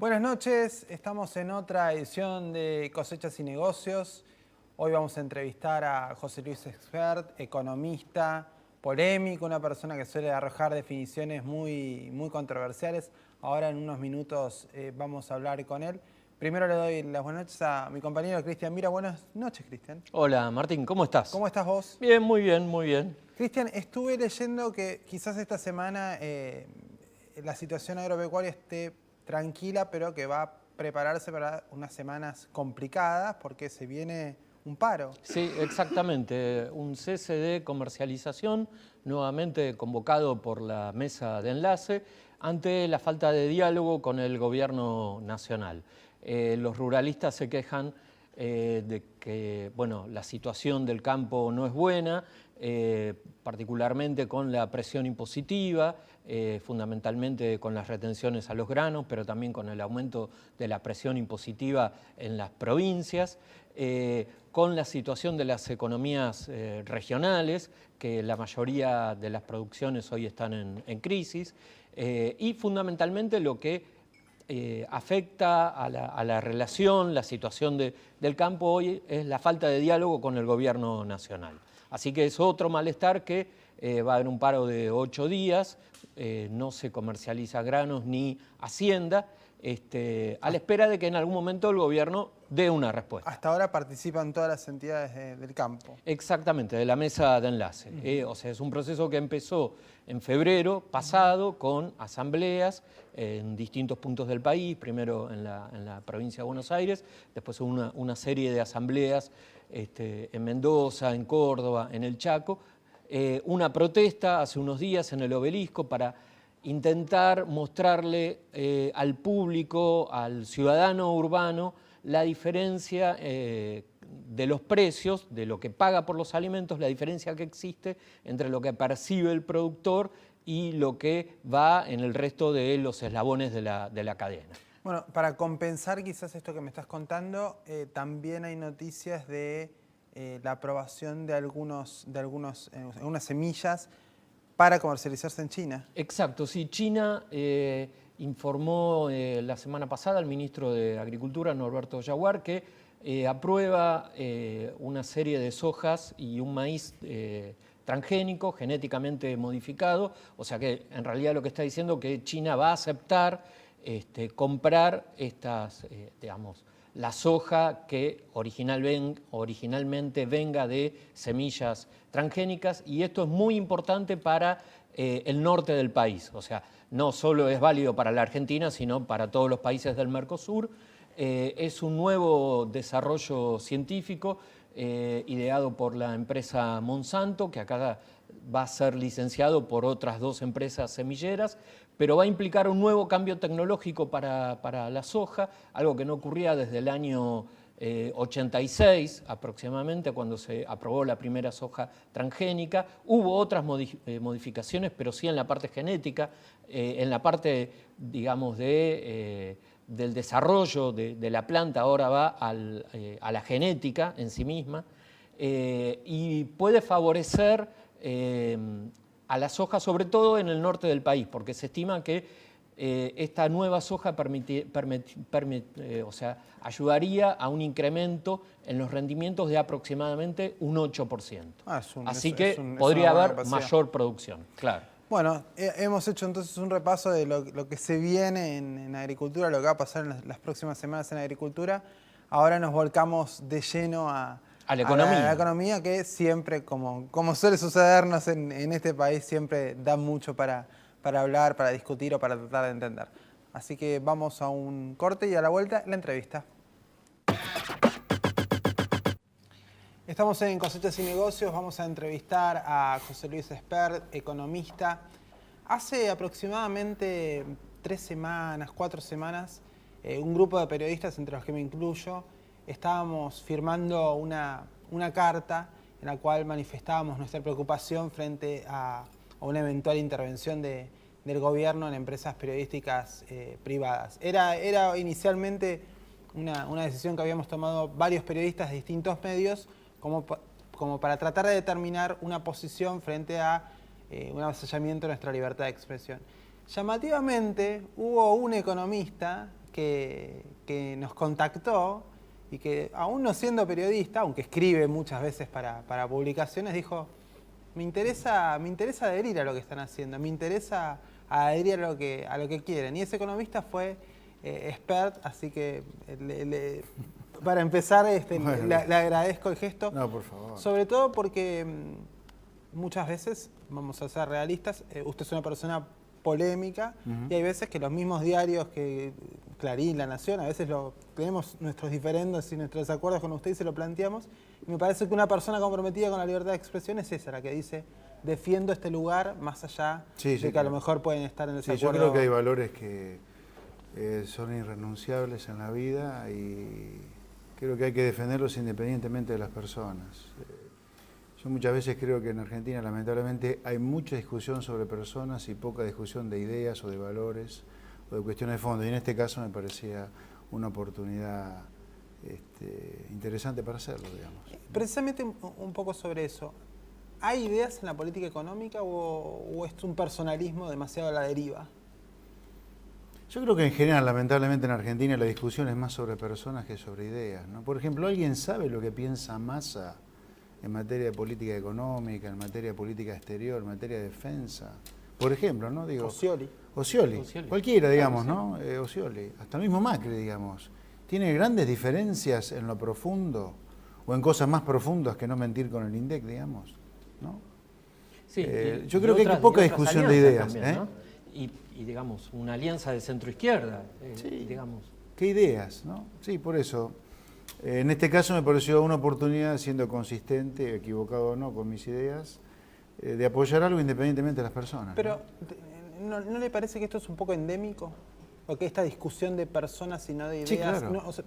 Buenas noches, estamos en otra edición de Cosechas y Negocios. Hoy vamos a entrevistar a José Luis Espert, economista, polémico, una persona que suele arrojar definiciones muy controversiales. Ahora en unos minutos vamos a hablar con él. Primero le doy las buenas noches a mi compañero Cristian Mira. Buenas noches, Cristian. Hola, Martín, ¿cómo estás? ¿Cómo estás vos? Bien, muy bien, muy bien. Cristian, estuve leyendo que quizás esta semana la situación agropecuaria esté tranquila, pero que va a prepararse para unas semanas complicadas porque se viene un paro. Sí, exactamente. Un cese de comercialización, nuevamente convocado por la mesa de enlace, ante la falta de diálogo con el gobierno nacional. Los ruralistas se quejan de que la situación del campo no es buena, particularmente con la presión impositiva, fundamentalmente con las retenciones a los granos, pero también con el aumento de la presión impositiva en las provincias, con la situación de las economías regionales, que la mayoría de las producciones hoy están en crisis, y fundamentalmente lo que afecta a la relación, la situación del campo hoy es la falta de diálogo con el gobierno nacional. Así que es otro malestar que va a haber un paro de 8 días, no se comercializa granos ni hacienda, a la espera de que en algún momento el gobierno dé una respuesta. Hasta ahora participan todas las entidades del campo. Exactamente, de la mesa de enlace. O sea, es un proceso que empezó en febrero pasado con asambleas en distintos puntos del país, primero en la provincia de Buenos Aires, después una serie de asambleas en Mendoza, en Córdoba, en el Chaco, una protesta hace unos días en el Obelisco para intentar mostrarle al público, al ciudadano urbano, la diferencia de los precios, de lo que paga por los alimentos, la diferencia que existe entre lo que percibe el productor y lo que va en el resto de los eslabones de la cadena. Bueno, para compensar quizás esto que me estás contando, también hay noticias de la aprobación de algunas semillas para comercializarse en China. Exacto, sí, China informó la semana pasada al ministro de Agricultura, Norberto Yaguar, que aprueba una serie de sojas y un maíz transgénico, genéticamente modificado, o sea que en realidad lo que está diciendo es que China va a aceptar comprar estas, la soja que originalmente venga de semillas transgénicas, y esto es muy importante para el norte del país, o sea, no solo es válido para la Argentina, sino para todos los países del Mercosur. Es un nuevo desarrollo científico ideado por la empresa Monsanto, que acá va a ser licenciado por otras 2 empresas semilleras, pero va a implicar un nuevo cambio tecnológico para la soja, algo que no ocurría desde el año 86 aproximadamente, cuando se aprobó la primera soja transgénica. Hubo otras modificaciones, pero sí en la parte genética, en la parte, digamos, del desarrollo de la planta, ahora va a la genética en sí misma, y puede favorecer a la soja, sobre todo en el norte del país, porque se estima que esta nueva soja ayudaría a un incremento en los rendimientos de aproximadamente un 8%. Así que podría haber mayor producción, claro. Bueno, hemos hecho entonces un repaso de lo que se viene en agricultura, lo que va a pasar en las próximas semanas en agricultura. Ahora nos volcamos de lleno a la economía, que siempre, como suele sucedernos en este país, siempre da mucho para hablar, para discutir o para tratar de entender. Así que vamos a un corte y a la vuelta la entrevista. Estamos en Cosechas y Negocios, vamos a entrevistar a José Luis Espert, economista. Hace aproximadamente 4 semanas, un grupo de periodistas, entre los que me incluyo, estábamos firmando una carta en la cual manifestábamos nuestra preocupación frente a una eventual intervención del gobierno en empresas periodísticas privadas. Era inicialmente una decisión que habíamos tomado varios periodistas de distintos medios como para tratar de determinar una posición frente a un avasallamiento de nuestra libertad de expresión. Llamativamente, hubo un economista que nos contactó y que, aún no siendo periodista, aunque escribe muchas veces para publicaciones, dijo, me interesa adherir a lo que están haciendo, me interesa adherir a lo que quieren. Y ese economista fue Spert, así que para empezar Bueno, le agradezco el gesto. No, por favor. Sobre todo porque muchas veces, vamos a ser realistas, usted es una persona polémica y hay veces que los mismos diarios que Clarín, La Nación, a veces tenemos nuestros diferendos y nuestros desacuerdos con usted y se lo planteamos. Y me parece que una persona comprometida con la libertad de expresión es esa, la que dice, defiendo este lugar más allá de que a lo mejor pueden estar en desacuerdo. Sí, yo creo que hay valores que son irrenunciables en la vida y creo que hay que defenderlos independientemente de las personas. Yo muchas veces creo que en Argentina, lamentablemente, hay mucha discusión sobre personas y poca discusión de ideas o de valores o de cuestiones de fondo. Y en este caso me parecía una oportunidad interesante para hacerlo, digamos. Precisamente un poco sobre eso. ¿Hay ideas en la política económica o es un personalismo demasiado a la deriva? Yo creo que en general, lamentablemente en Argentina, la discusión es más sobre personas que sobre ideas, ¿no? Por ejemplo, ¿alguien sabe lo que piensa Massa en materia de política económica, en materia de política exterior, en materia de defensa? Por ejemplo, ¿no? Digo, Scioli, cualquiera, digamos, ¿no? Scioli, hasta el mismo Macri, digamos. Tiene grandes diferencias en lo profundo o en cosas más profundas que no mentir con el INDEC, digamos, ¿no? Sí, yo creo que hay poca discusión de ideas. También, ¿no? Y digamos, una alianza de centro-izquierda, sí, digamos. ¿Qué ideas, no? Sí, por eso. En este caso me pareció una oportunidad, siendo consistente, equivocado o no, con mis ideas, de apoyar algo independientemente de las personas. Pero, ¿no le parece que esto es un poco endémico? ¿O que esta discusión de personas y no de ideas? Sí, claro. No, o sea,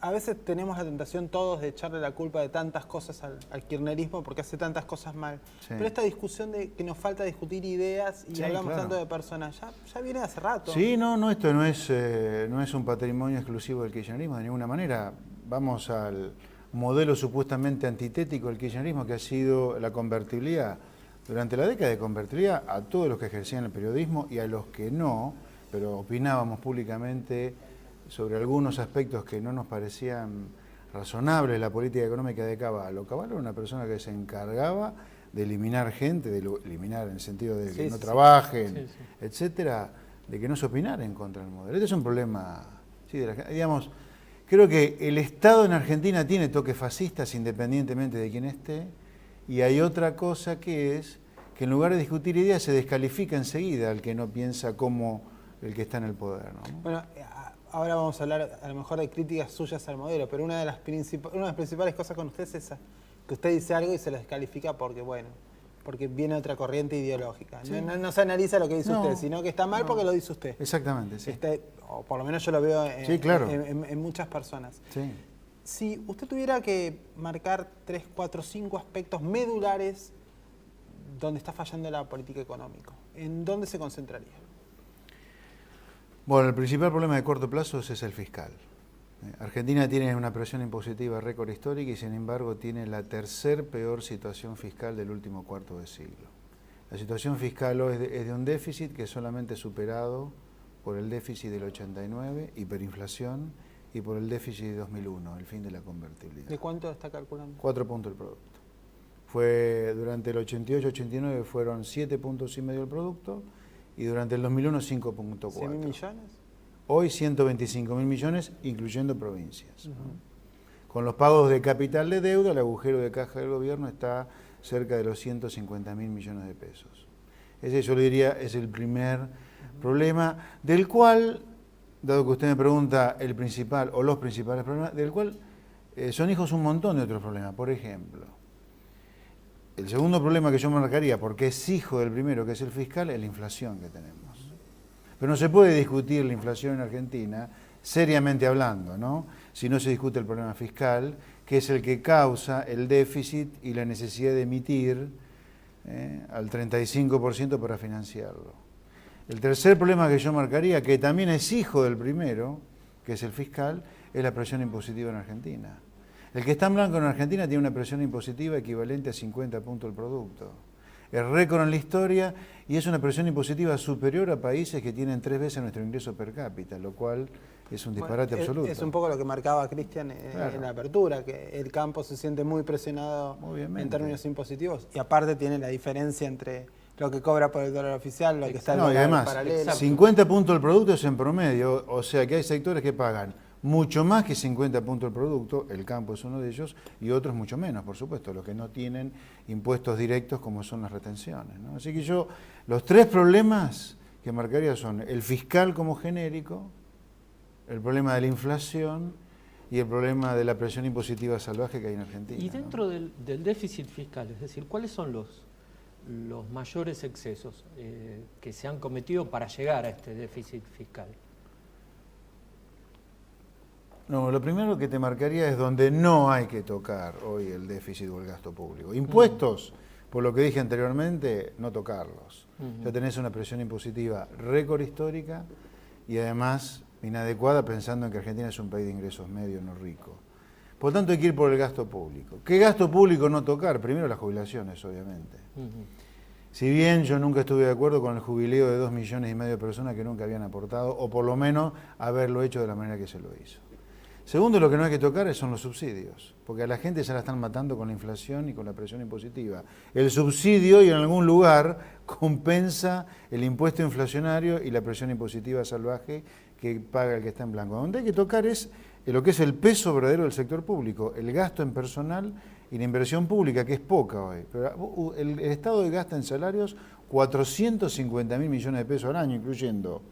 a veces tenemos la tentación todos de echarle la culpa de tantas cosas al kirchnerismo porque hace tantas cosas mal. Sí. Pero esta discusión de que nos falta discutir ideas y hablamos tanto de personas, ya viene hace rato. Sí, no, esto no es un patrimonio exclusivo del kirchnerismo de ninguna manera. Vamos al modelo supuestamente antitético del kirchnerismo, que ha sido la convertibilidad. Durante la década de convertibilidad, a todos los que ejercían el periodismo y a los que no, pero opinábamos públicamente sobre algunos aspectos que no nos parecían razonables de la política económica de Cavallo. Cavallo era una persona que se encargaba de eliminar gente, de eliminar en el sentido de que no trabajen, etcétera, de que no se opinara en contra del modelo. Este es un problema, digamos, creo que el Estado en Argentina tiene toques fascistas independientemente de quién esté, y hay otra cosa que es que en lugar de discutir ideas se descalifica enseguida al que no piensa como el que está en el poder, ¿no? Bueno, ahora vamos a hablar a lo mejor de críticas suyas al modelo, pero una de las principales cosas con usted es esa, que usted dice algo y se lo descalifica porque viene otra corriente ideológica. Sí. No se analiza lo que dice usted, sino que está mal porque lo dice usted. Exactamente, sí. O por lo menos yo lo veo en muchas personas. Sí. Si usted tuviera que marcar 3, 4, 5 aspectos medulares donde está fallando la política económica, ¿en dónde se concentraría? Bueno, el principal problema de corto plazo es el fiscal. Argentina tiene una presión impositiva récord histórica y sin embargo tiene la tercer peor situación fiscal del último cuarto de siglo. La situación fiscal hoy es de un déficit que es solamente superado por el déficit del 89, hiperinflación, y por el déficit de 2001, el fin de la convertibilidad. ¿De cuánto está calculando? 4 puntos del producto. Durante el 88-89 fueron 7 puntos y medio del producto y durante el 2001 5.4. ¿100.000 millones? Hoy 125.000 millones, incluyendo provincias. Con los pagos de capital de deuda, el agujero de caja del gobierno está cerca de los 150.000 millones de pesos. Ese, yo le diría, es el primer problema, del cual, dado que usted me pregunta el principal o los principales problemas, del cual son hijos un montón de otros problemas. Por ejemplo, el segundo problema que yo marcaría, porque es hijo del primero, que es el fiscal, es la inflación que tenemos. Pero no se puede discutir la inflación en Argentina, seriamente hablando, ¿no? Si no se discute el problema fiscal, que es el que causa el déficit y la necesidad de emitir al 35% para financiarlo. El tercer problema que yo marcaría, que también es hijo del primero, que es el fiscal, es la presión impositiva en Argentina. El que está en blanco en Argentina tiene una presión impositiva equivalente a 50 puntos del producto. es récord en la historia y es una presión impositiva superior a países que tienen 3 veces nuestro ingreso per cápita, lo cual es un disparate absoluto. Es un poco lo que marcaba Cristian Claro. en la apertura, que el campo se siente muy presionado Obviamente. en términos impositivos y aparte tiene la diferencia entre lo que cobra por el dólar oficial, lo que está el No, y dólar además, paralelo. 50 puntos del producto es en promedio, o sea que hay sectores que pagan mucho más que 50 puntos del producto, el campo es uno de ellos, y otros mucho menos, por supuesto, los que no tienen impuestos directos como son las retenciones, ¿no? Así que los 3 problemas que marcaría son el fiscal como genérico, el problema de la inflación y el problema de la presión impositiva salvaje que hay en Argentina. Y dentro del déficit fiscal, es decir, ¿cuáles son los mayores excesos que se han cometido para llegar a este déficit fiscal? No, lo primero que te marcaría es donde no hay que tocar hoy el déficit o el gasto público. Impuestos, por lo que dije anteriormente, no tocarlos. Ya tenés una presión impositiva récord histórica y además inadecuada pensando en que Argentina es un país de ingresos medios, no rico. Por lo tanto, hay que ir por el gasto público. ¿Qué gasto público no tocar? Primero las jubilaciones, obviamente. Si bien yo nunca estuve de acuerdo con el jubileo de 2,5 millones de personas que nunca habían aportado, o por lo menos haberlo hecho de la manera que se lo hizo. Segundo, lo que no hay que tocar son los subsidios, porque a la gente ya la están matando con la inflación y con la presión impositiva. El subsidio y en algún lugar compensa el impuesto inflacionario y la presión impositiva salvaje que paga el que está en blanco. Donde hay que tocar es lo que es el peso verdadero del sector público, el gasto en personal y la inversión pública, que es poca hoy. Pero el Estado gasta en salarios 450.000 millones de pesos al año, incluyendo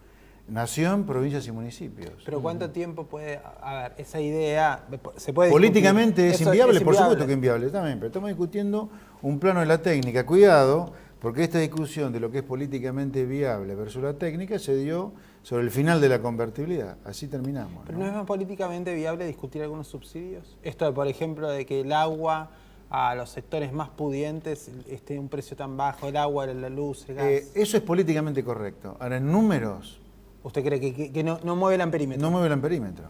nación, provincias y municipios. Pero ¿cuánto tiempo puede, a ver, esa idea se puede Políticamente discutir? es inviable, por supuesto que es inviable también, pero estamos discutiendo un plano de la técnica. Cuidado, porque esta discusión de lo que es políticamente viable versus la técnica se dio sobre el final de la convertibilidad. Así terminamos. Pero ¿no es más políticamente viable discutir algunos subsidios? Esto, por ejemplo, de que el agua a los sectores más pudientes esté un precio tan bajo, el agua, la luz, el gas. Eso es políticamente correcto. Ahora, en números, ¿Usted cree que no mueve el amperímetro? no mueve el amperímetro.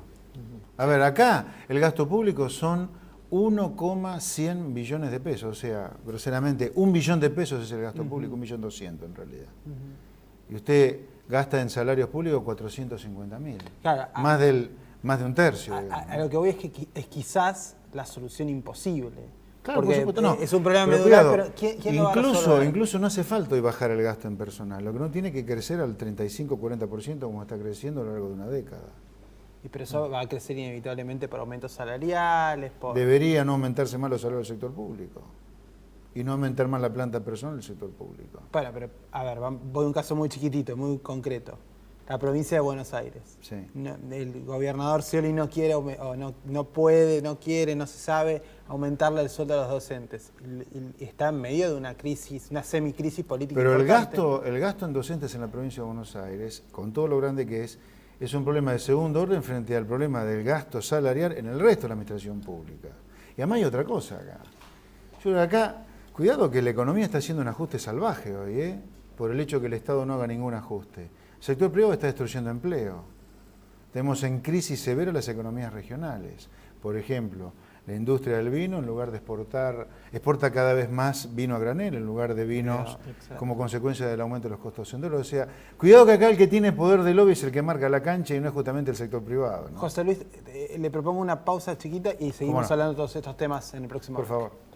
A ver, acá el gasto público son 1,100 billones de pesos, o sea, groseramente, 1 billón de pesos es el gasto público, 1.200.000 en realidad. Y usted gasta en salarios públicos 450.000, Claro, más de un tercio. a lo que voy es que es quizás la solución imposible. Claro, porque por supuesto, no. es un problema Pero medular, cuidado, pero ¿quién lo va a resolver? incluso no hace falta hoy bajar el gasto en personal, lo que no tiene que crecer al 35-40% como está creciendo a lo largo de una década. Pero eso va a crecer inevitablemente por aumentos salariales, por... Deberían no aumentarse más los salarios del sector público y no aumentar más la planta personal del sector público. Bueno, pero a ver, voy a un caso muy chiquitito, muy concreto. La provincia de Buenos Aires. Sí. El gobernador Scioli no quiere, o no puede, no quiere, no se sabe aumentarle el sueldo a los docentes. Y está en medio de una crisis, una semicrisis política Pero importante. el gasto en docentes en la provincia de Buenos Aires, con todo lo grande que es un problema de segundo orden frente al problema del gasto salarial en el resto de la administración pública. Y además hay otra cosa acá. Yo creo que acá, cuidado que la economía está haciendo un ajuste salvaje hoy, por el hecho que el Estado no haga ningún ajuste. El sector privado está destruyendo empleo. Tenemos en crisis severa las economías regionales. Por ejemplo, la industria del vino, en lugar de exporta cada vez más vino a granel, en lugar de vinos como consecuencia del aumento de los costos en dólares. O sea, cuidado que acá el que tiene poder de lobby es el que marca la cancha y no es justamente el sector privado, ¿no? José Luis, le propongo una pausa chiquita y seguimos ¿Cómo no? hablando de todos estos temas en el próximo. Por favor.